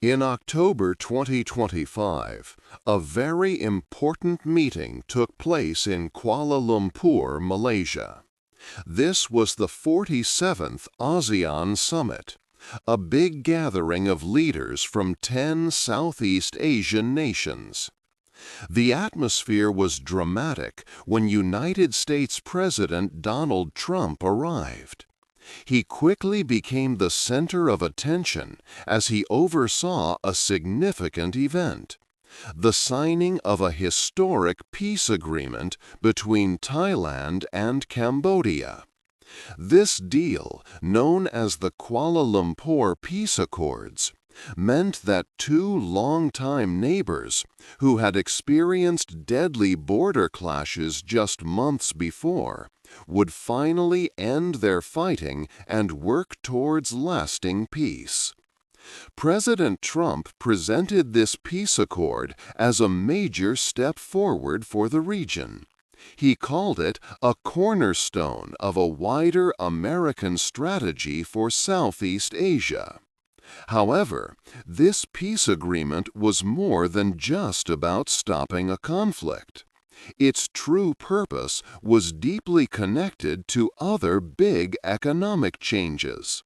In October 2025, a very important meeting took place in Kuala Lumpur, Malaysia. This was the 47th ASEAN Summit, a big gathering of leaders from 10 Southeast Asian nations. The atmosphere was dramatic when United States President Donald Trump arrived. He quickly became the center of attention as he oversaw a significant event: the signing of a historic peace agreement between Thailand and Cambodia. This deal, known as the Kuala Lumpur Peace Accords, meant that two longtime neighbors, who had experienced deadly border clashes just months before, would finally end their fighting and work towards lasting peace. President Trump presented this peace accord as a major step forward for the region. He called it a cornerstone of a wider American strategy for Southeast Asia. However, this peace agreement was more than just about stopping a conflict. Its true purpose was deeply connected to other big economic changes.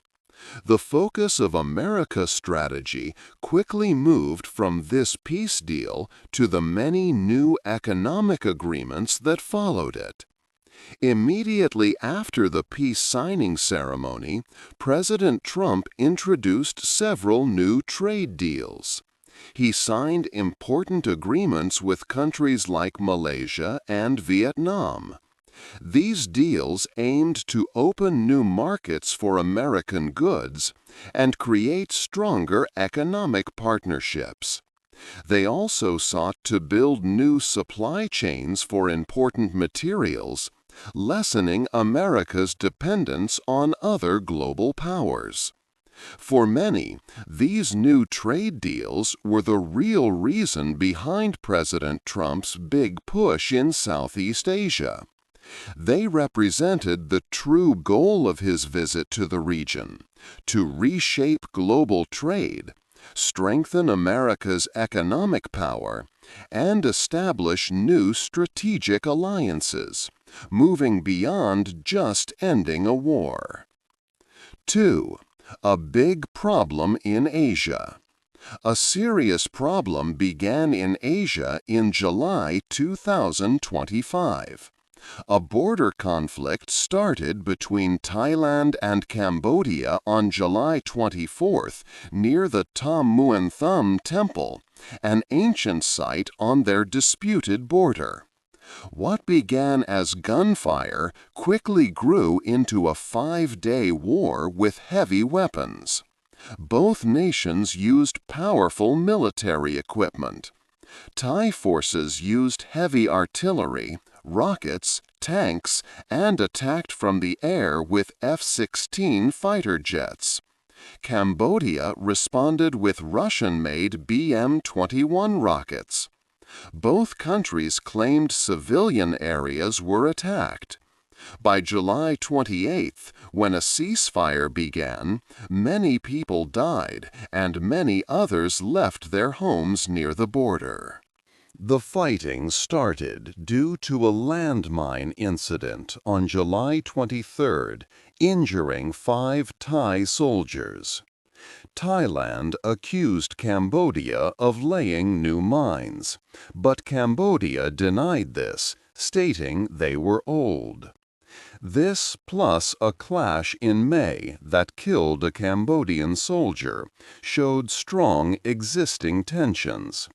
The focus of America's strategy quickly moved from this peace deal to the many new economic agreements that followed it. Immediately after the peace signing ceremony, President Trump introduced several new trade deals. He signed important agreements with countries like Malaysia and Vietnam. These deals aimed to open new markets for American goods and create stronger economic partnerships. They also sought to build new supply chains for important materials, lessening America's dependence on other global powers. For many, these new trade deals were the real reason behind President Trump's big push in Southeast Asia. They represented the true goal of his visit to the region: to reshape global trade, strengthen America's economic power, and establish new strategic alliances, moving beyond just ending a war. 2. A big problem in Asia. A serious problem began in Asia in July 2025. A border conflict started between Thailand and Cambodia on July 24th near the Tam Muan Thum Temple, an ancient site on their disputed border. What began as gunfire quickly grew into a 5-day war with heavy weapons. Both nations used powerful military equipment. Thai forces used heavy artillery, rockets, tanks, and attacked from the air with F-16 fighter jets. Cambodia responded with Russian-made BM-21 rockets. Both countries claimed civilian areas were attacked. By July 28th, when a ceasefire began, many people died and many others left their homes near the border. The fighting started due to a landmine incident on July 23rd, injuring 5 Thai soldiers. Thailand accused Cambodia of laying new mines, but Cambodia denied this, stating they were old. This, plus a clash in May that killed a Cambodian soldier, showed strong existing tensions.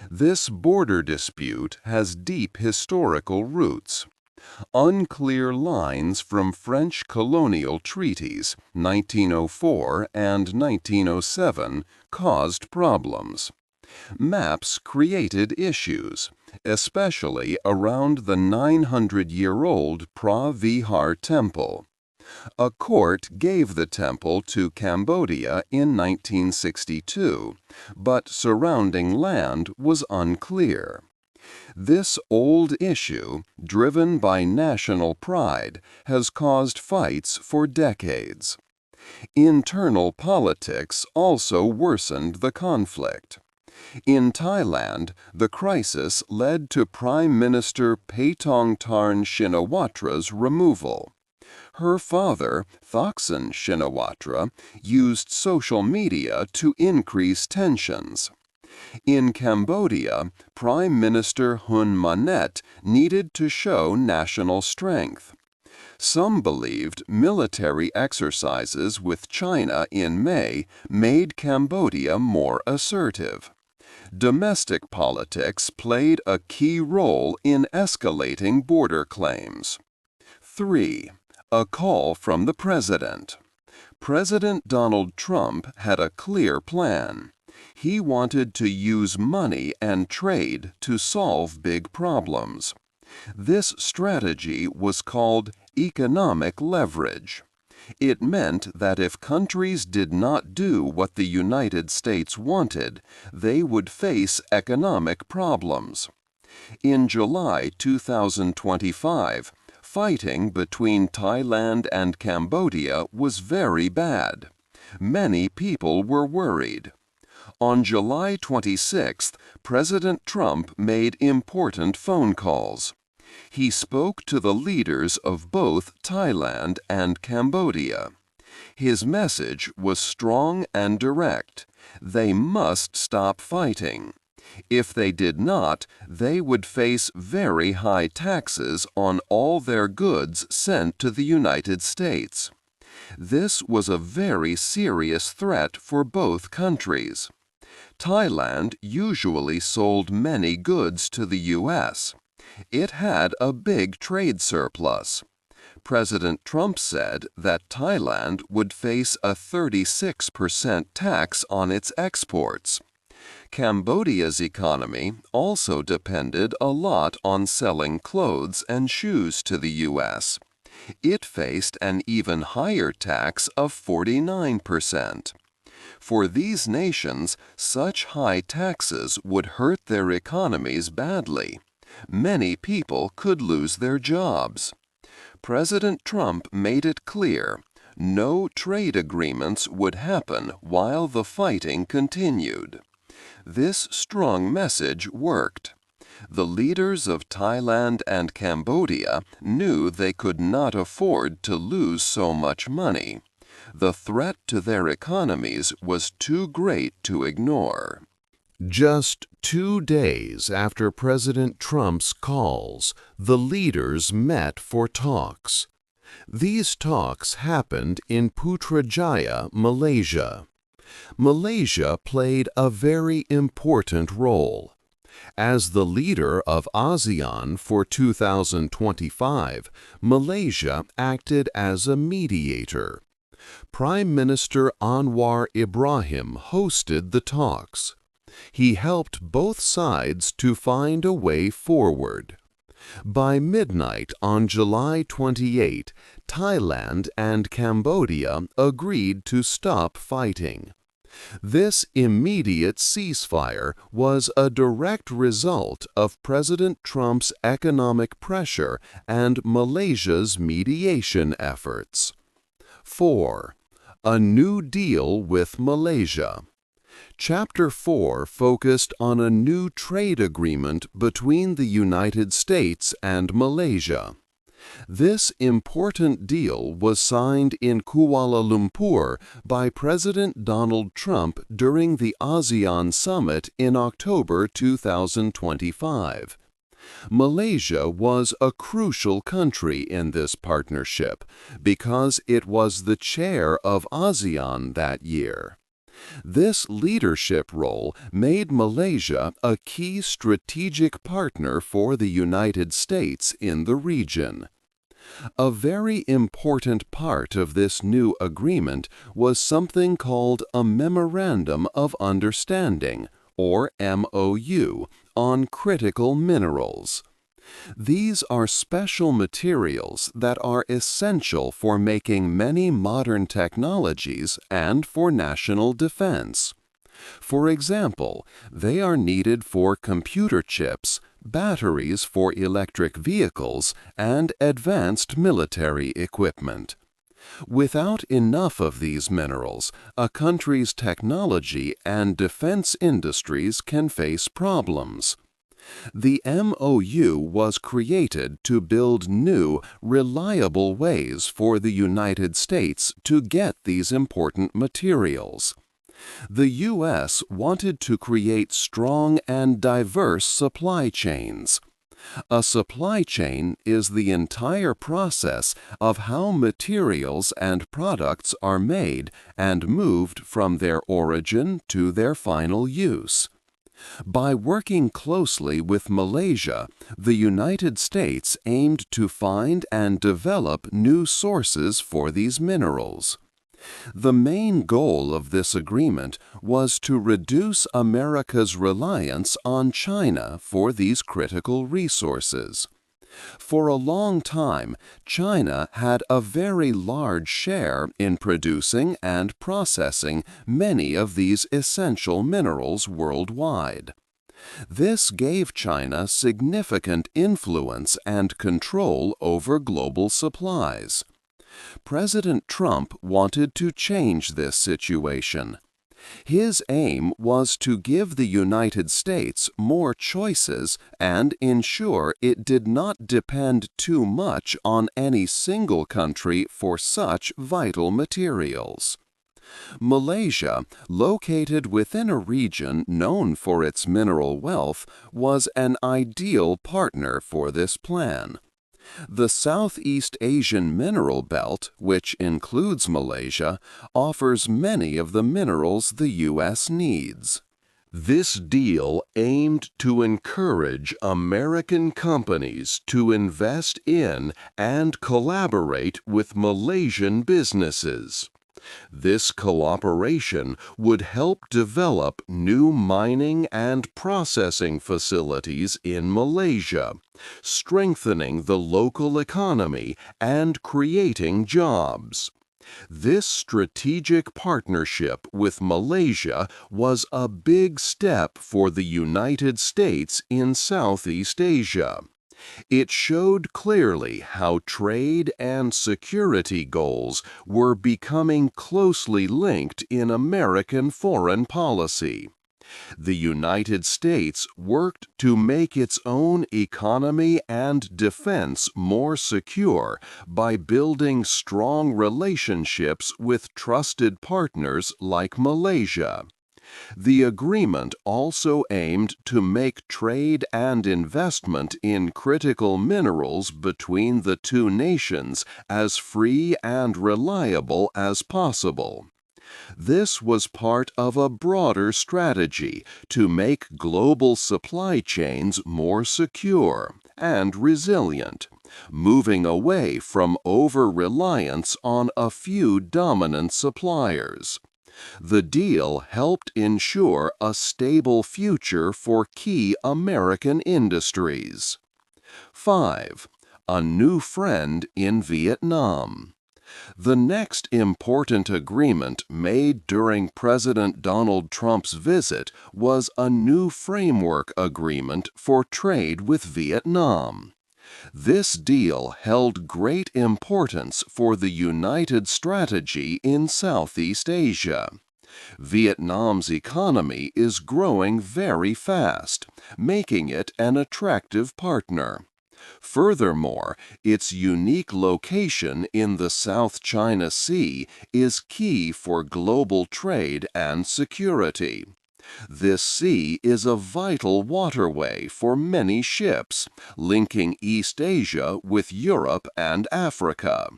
This border dispute has deep historical roots. Unclear lines from French colonial treaties 1904 and 1907 caused problems. Maps created issues, especially around the 900-year-old Pra Vihar Temple. A court gave the temple to Cambodia in 1962, but surrounding land was unclear. This old issue, driven by national pride, has caused fights for decades. Internal politics also worsened the conflict. In Thailand, the crisis led to Prime Minister Paetongtarn Shinawatра's removal. Her father, Thaksin Shinawatra, used social media to increase tensions. In Cambodia, Prime Minister Hun Manet needed to show national strength. Some believed military exercises with China in May made Cambodia more assertive. Domestic politics played a key role in escalating border claims. 3. A call from the President. President Donald Trump had a clear plan. He wanted to use money and trade to solve big problems. This strategy was called economic leverage. It meant that if countries did not do what the United States wanted, they would face economic problems. In July 2025, fighting between Thailand and Cambodia was very bad. Many people were worried. On July 26, President Trump made important phone calls. He spoke to the leaders of both Thailand and Cambodia. His message was strong and direct. They must stop fighting. If they did not, they would face very high taxes on all their goods sent to the United States. This was a very serious threat for both countries. Thailand usually sold many goods to the U.S. It had a big trade surplus. President Trump said that Thailand would face a 36% tax on its exports. Cambodia's economy also depended a lot on selling clothes and shoes to the U.S. It faced an even higher tax of 49%. For these nations, such high taxes would hurt their economies badly. Many people could lose their jobs. President Trump made it clear no trade agreements would happen while the fighting continued. This strong message worked. The leaders of Thailand and Cambodia knew they could not afford to lose so much money. The threat to their economies was too great to ignore. Just 2 days after President Trump's calls, the leaders met for talks. These talks happened in Putrajaya, Malaysia. Malaysia played a very important role. As the leader of ASEAN for 2025, Malaysia acted as a mediator. Prime Minister Anwar Ibrahim hosted the talks. He helped both sides to find a way forward. By midnight on July 28, Thailand and Cambodia agreed to stop fighting. This immediate ceasefire was a direct result of President Trump's economic pressure and Malaysia's mediation efforts. 4. A new deal with Malaysia. Chapter 4 focused on a new trade agreement between the United States and Malaysia. This important deal was signed in Kuala Lumpur by President Donald Trump during the ASEAN Summit in October 2025. Malaysia was a crucial country in this partnership because it was the chair of ASEAN that year. This leadership role made Malaysia a key strategic partner for the United States in the region. A very important part of this new agreement was something called a Memorandum of Understanding, or MOU, on critical minerals. These are special materials that are essential for making many modern technologies and for national defense. For example, they are needed for computer chips, batteries for electric vehicles, and advanced military equipment. Without enough of these minerals, a country's technology and defense industries can face problems. The MOU was created to build new, reliable ways for the United States to get these important materials. The U.S. wanted to create strong and diverse supply chains. A supply chain is the entire process of how materials and products are made and moved from their origin to their final use. By working closely with Malaysia, the United States aimed to find and develop new sources for these minerals. The main goal of this agreement was to reduce America's reliance on China for these critical resources. For a long time, China had a very large share in producing and processing many of these essential minerals worldwide. This gave China significant influence and control over global supplies. President Trump wanted to change this situation. His aim was to give the United States more choices and ensure it did not depend too much on any single country for such vital materials. Malaysia, located within a region known for its mineral wealth, was an ideal partner for this plan. The Southeast Asian mineral belt, which includes Malaysia, offers many of the minerals the U.S. needs. This deal aimed to encourage American companies to invest in and collaborate with Malaysian businesses. This cooperation would help develop new mining and processing facilities in Malaysia, strengthening the local economy and creating jobs. This strategic partnership with Malaysia was a big step for the United States in Southeast Asia. It showed clearly how trade and security goals were becoming closely linked in American foreign policy. The United States worked to make its own economy and defense more secure by building strong relationships with trusted partners like Malaysia. The agreement also aimed to make trade and investment in critical minerals between the two nations as free and reliable as possible. This was part of a broader strategy to make global supply chains more secure and resilient, moving away from over-reliance on a few dominant suppliers. The deal helped ensure a stable future for key American industries. 5. A new friend in Vietnam. The next important agreement made during President Donald Trump's visit was a new framework agreement for trade with Vietnam. This deal held great importance for the united strategy in Southeast Asia. Vietnam's economy is growing very fast, making it an attractive partner. Furthermore, its unique location in the South China Sea is key for global trade and security. This sea is a vital waterway for many ships, linking East Asia with Europe and Africa.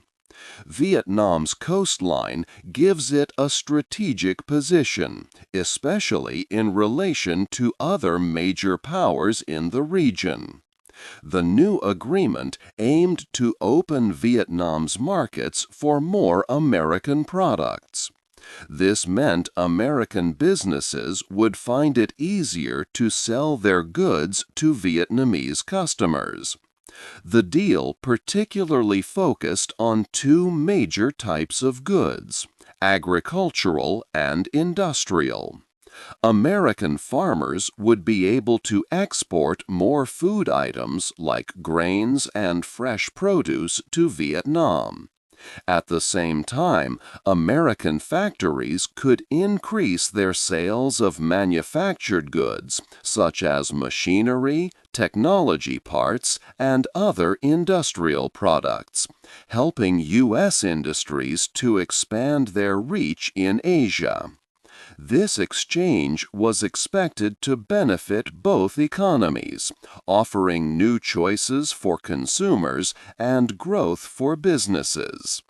Vietnam's coastline gives it a strategic position, especially in relation to other major powers in the region. The new agreement aimed to open Vietnam's markets for more American products. This meant American businesses would find it easier to sell their goods to Vietnamese customers. The deal particularly focused on two major types of goods: agricultural and industrial. American farmers would be able to export more food items like grains and fresh produce to Vietnam. At the same time, American factories could increase their sales of manufactured goods, such as machinery, technology parts, and other industrial products, helping U.S. industries to expand their reach in Asia. This exchange was expected to benefit both economies, offering new choices for consumers and growth for businesses.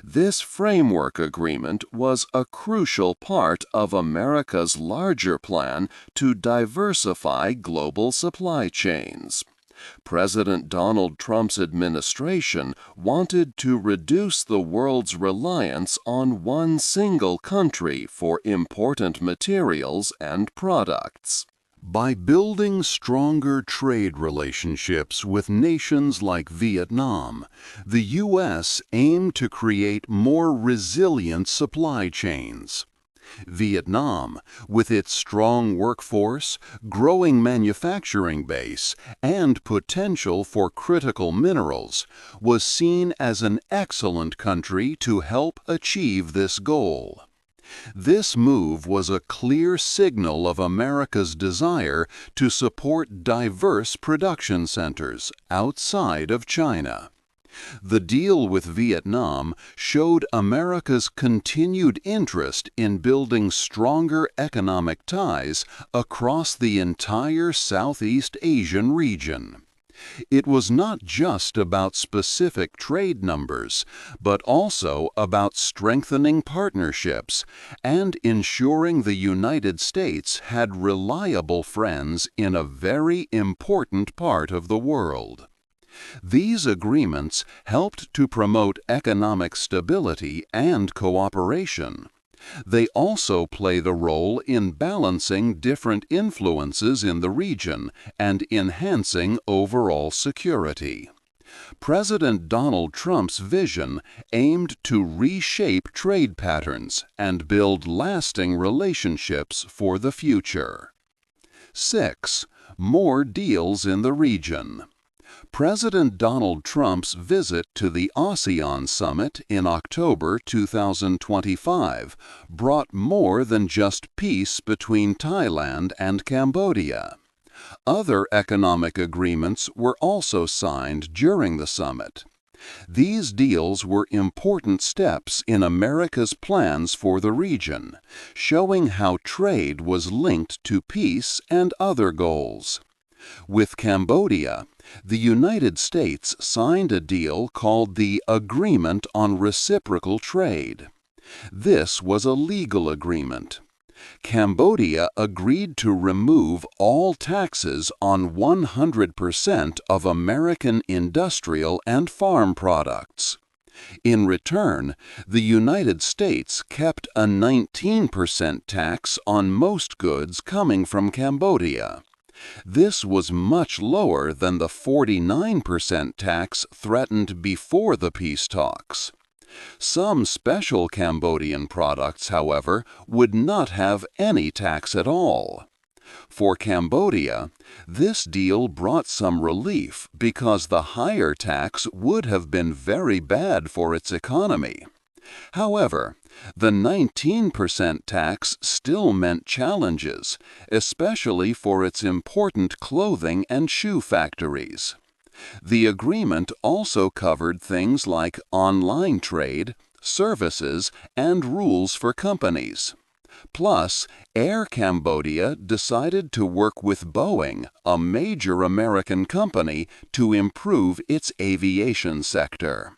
This framework agreement was a crucial part of America's larger plan to diversify global supply chains. President Donald Trump's administration wanted to reduce the world's reliance on one single country for important materials and products. By building stronger trade relationships with nations like Vietnam, the U.S. aimed to create more resilient supply chains. Vietnam, with its strong workforce, growing manufacturing base, and potential for critical minerals, was seen as an excellent country to help achieve this goal. This move was a clear signal of America's desire to support diverse production centers outside of China. The deal with Vietnam showed America's continued interest in building stronger economic ties across the entire Southeast Asian region. It was not just about specific trade numbers, but also about strengthening partnerships and ensuring the United States had reliable friends in a very important part of the world. These agreements helped to promote economic stability and cooperation. They also play the role in balancing different influences in the region and enhancing overall security. President Donald Trump's vision aimed to reshape trade patterns and build lasting relationships for the future. 6. More deals in the region. President Donald Trump's visit to the ASEAN Summit in October 2025 brought more than just peace between Thailand and Cambodia. Other economic agreements were also signed during the summit. These deals were important steps in America's plans for the region, showing how trade was linked to peace and other goals. With Cambodia, the United States signed a deal called the Agreement on Reciprocal Trade. This was a legal agreement. Cambodia agreed to remove all taxes on 100% of American industrial and farm products. In return, the United States kept a 19% tax on most goods coming from Cambodia. This was much lower than the 49% tax threatened before the peace talks. Some special Cambodian products, however, would not have any tax at all. For Cambodia, this deal brought some relief because the higher tax would have been very bad for its economy. However, the 19% tax still meant challenges, especially for its important clothing and shoe factories. The agreement also covered things like online trade, services, and rules for companies. Plus, Air Cambodia decided to work with Boeing, a major American company, to improve its aviation sector.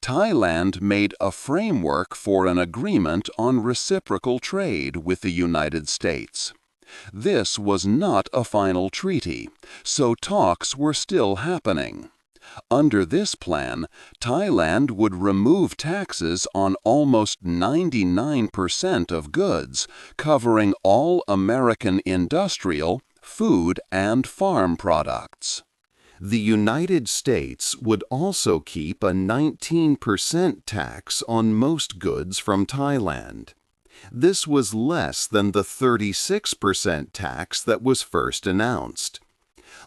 Thailand made a framework for an agreement on reciprocal trade with the United States. This was not a final treaty, so talks were still happening. Under this plan, Thailand would remove taxes on almost 99% of goods, covering all American industrial, food, and farm products. The United States would also keep a 19% tax on most goods from Thailand. This was less than the 36% tax that was first announced.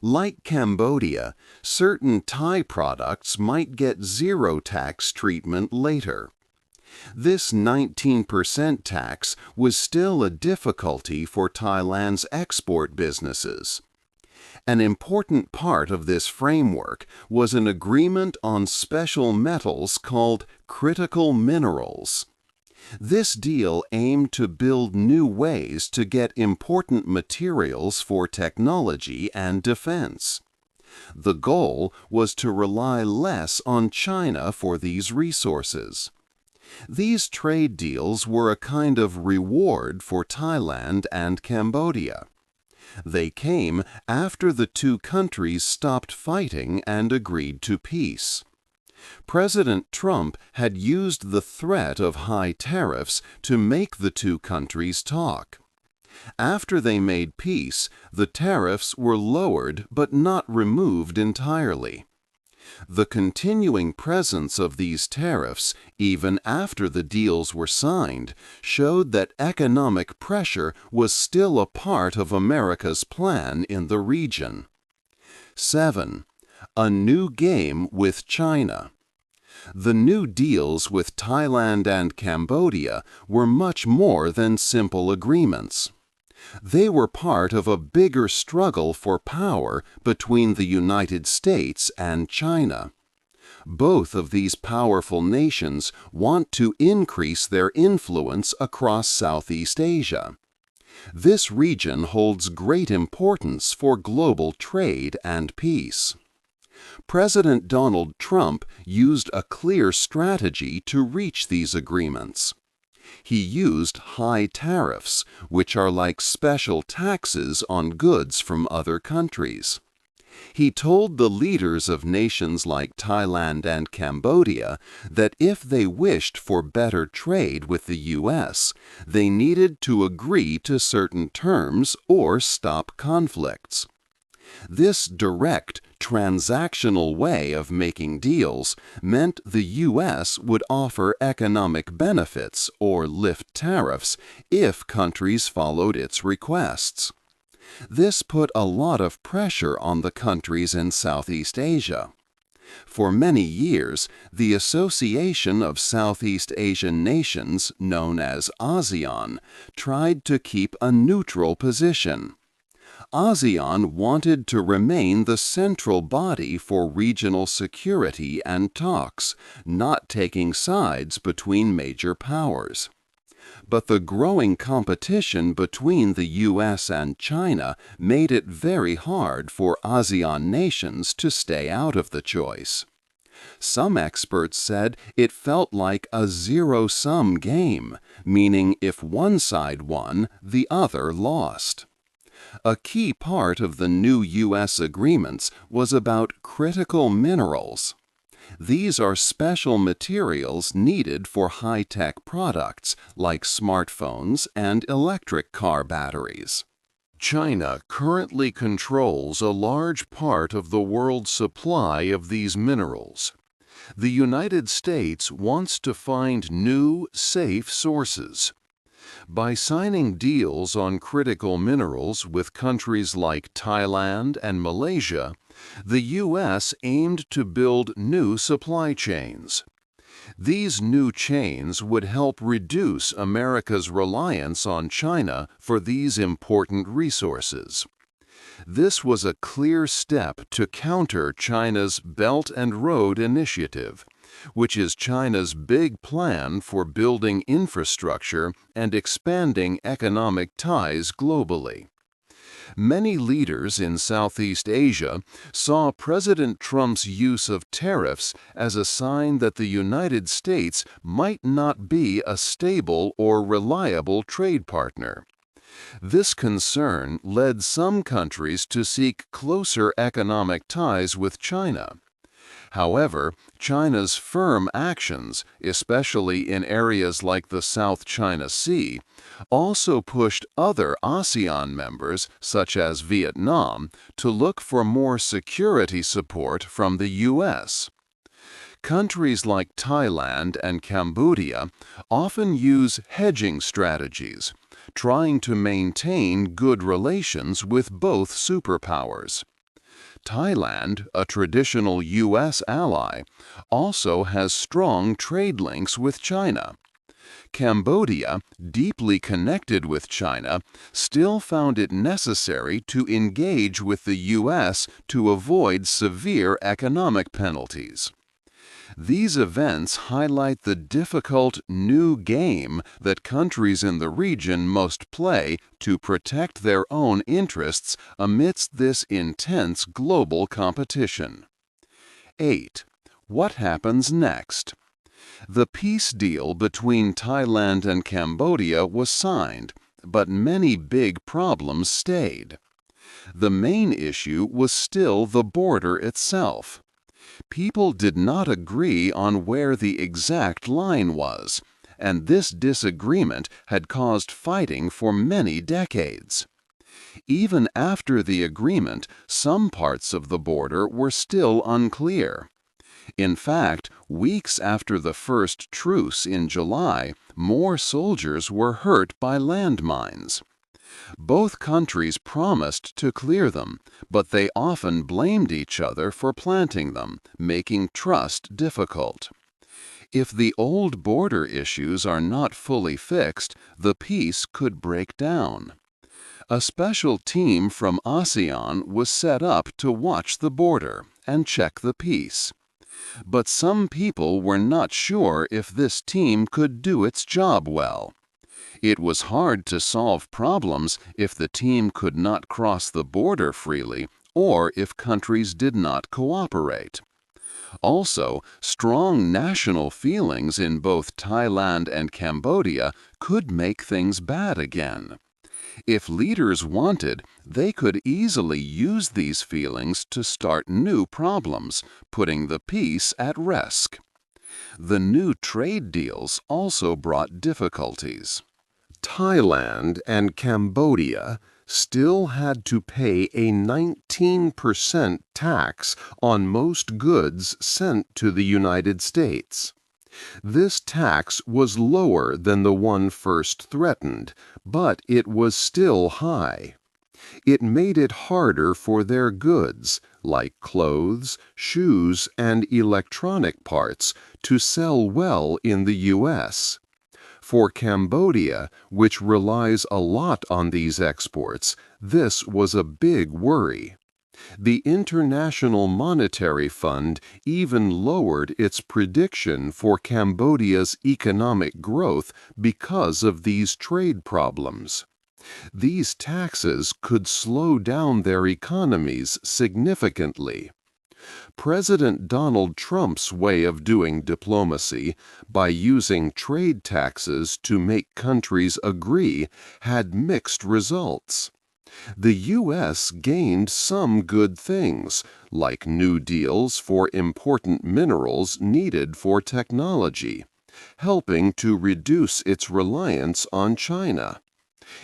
Like Cambodia, certain Thai products might get zero tax treatment later. This 19% tax was still a difficulty for Thailand's export businesses. An important part of this framework was an agreement on special metals called critical minerals. This deal aimed to build new ways to get important materials for technology and defense. The goal was to rely less on China for these resources. These trade deals were a kind of reward for Thailand and Cambodia. They came after the two countries stopped fighting and agreed to peace. President Trump had used the threat of high tariffs to make the two countries talk. After they made peace, the tariffs were lowered but not removed entirely. The continuing presence of these tariffs, even after the deals were signed, showed that economic pressure was still a part of America's plan in the region. 7. A new game with China. The new deals with Thailand and Cambodia were much more than simple agreements. They were part of a bigger struggle for power between the United States and China. Both of these powerful nations want to increase their influence across Southeast Asia. This region holds great importance for global trade and peace. President Donald Trump used a clear strategy to reach these agreements. He used high tariffs, which are like special taxes on goods from other countries. He told the leaders of nations like Thailand and Cambodia that if they wished for better trade with the U.S., they needed to agree to certain terms or stop conflicts. This direct, transactional way of making deals meant the U.S. would offer economic benefits or lift tariffs if countries followed its requests. This put a lot of pressure on the countries in Southeast Asia. For many years, the Association of Southeast Asian Nations, known as ASEAN, tried to keep a neutral position. ASEAN wanted to remain the central body for regional security and talks, not taking sides between major powers. But the growing competition between the U.S. and China made it very hard for ASEAN nations to stay out of the choice. Some experts said it felt like a zero-sum game, meaning if one side won, the other lost. A key part of the new U.S. agreements was about critical minerals. These are special materials needed for high-tech products like smartphones and electric car batteries. China currently controls a large part of the world's supply of these minerals. The United States wants to find new, safe sources. By signing deals on critical minerals with countries like Thailand and Malaysia, the U.S. aimed to build new supply chains. These new chains would help reduce America's reliance on China for these important resources. This was a clear step to counter China's Belt and Road Initiative, which is China's big plan for building infrastructure and expanding economic ties globally. Many leaders in Southeast Asia saw President Trump's use of tariffs as a sign that the United States might not be a stable or reliable trade partner. This concern led some countries to seek closer economic ties with China. However, China's firm actions, especially in areas like the South China Sea, also pushed other ASEAN members, such as Vietnam, to look for more security support from the U.S. Countries like Thailand and Cambodia often use hedging strategies, trying to maintain good relations with both superpowers. Thailand, a traditional U.S. ally, also has strong trade links with China. Cambodia, deeply connected with China, still found it necessary to engage with the U.S. to avoid severe economic penalties. These events highlight the difficult new game that countries in the region must play to protect their own interests amidst this intense global competition. 8. What happens next? The peace deal between Thailand and Cambodia was signed, but many big problems stayed. The main issue was still the border itself. People did not agree on where the exact line was, and this disagreement had caused fighting for many decades. Even after the agreement, some parts of the border were still unclear. In fact, weeks after the first truce in July, more soldiers were hurt by landmines. Both countries promised to clear them, but they often blamed each other for planting them, making trust difficult. If the old border issues are not fully fixed, the peace could break down. A special team from ASEAN was set up to watch the border and check the peace. But some people were not sure if this team could do its job well. It was hard to solve problems if the team could not cross the border freely or if countries did not cooperate. Also, strong national feelings in both Thailand and Cambodia could make things bad again. If leaders wanted, they could easily use these feelings to start new problems, putting the peace at risk. The new trade deals also brought difficulties. Thailand and Cambodia still had to pay a 19% tax on most goods sent to the United States. This tax was lower than the one first threatened, but it was still high. It made it harder for their goods, like clothes, shoes, and electronic parts, to sell well in the U.S. For Cambodia, which relies a lot on these exports, this was a big worry. The International Monetary Fund even lowered its prediction for Cambodia's economic growth because of these trade problems. These taxes could slow down their economies significantly. President Donald Trump's way of doing diplomacy, by using trade taxes to make countries agree, had mixed results. The U.S. gained some good things, like new deals for important minerals needed for technology, helping to reduce its reliance on China.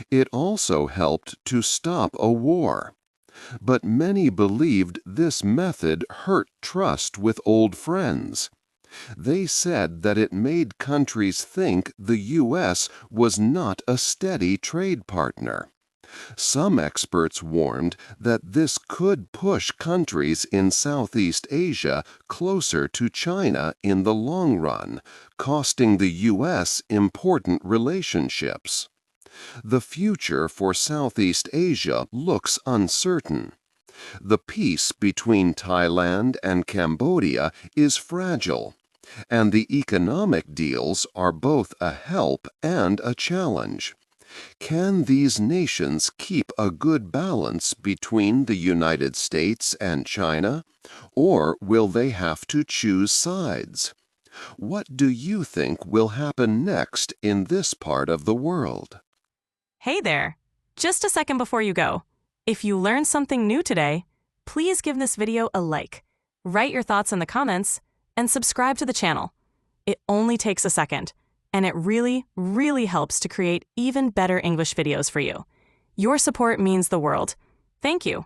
It also helped to stop a war. But many believed this method hurt trust with old friends. They said that it made countries think the U.S. was not a steady trade partner. Some experts warned that this could push countries in Southeast Asia closer to China in the long run, costing the U.S. important relationships. The future for Southeast Asia looks uncertain. The peace between Thailand and Cambodia is fragile, and the economic deals are both a help and a challenge. Can these nations keep a good balance between the United States and China, or will they have to choose sides? What do you think will happen next in this part of the world? Hey there! Just a second before you go. If you learned something new today, please give this video a like, write your thoughts in the comments, and subscribe to the channel. It only takes a second, and it really, really helps to create even better English videos for you. Your support means the world. Thank you.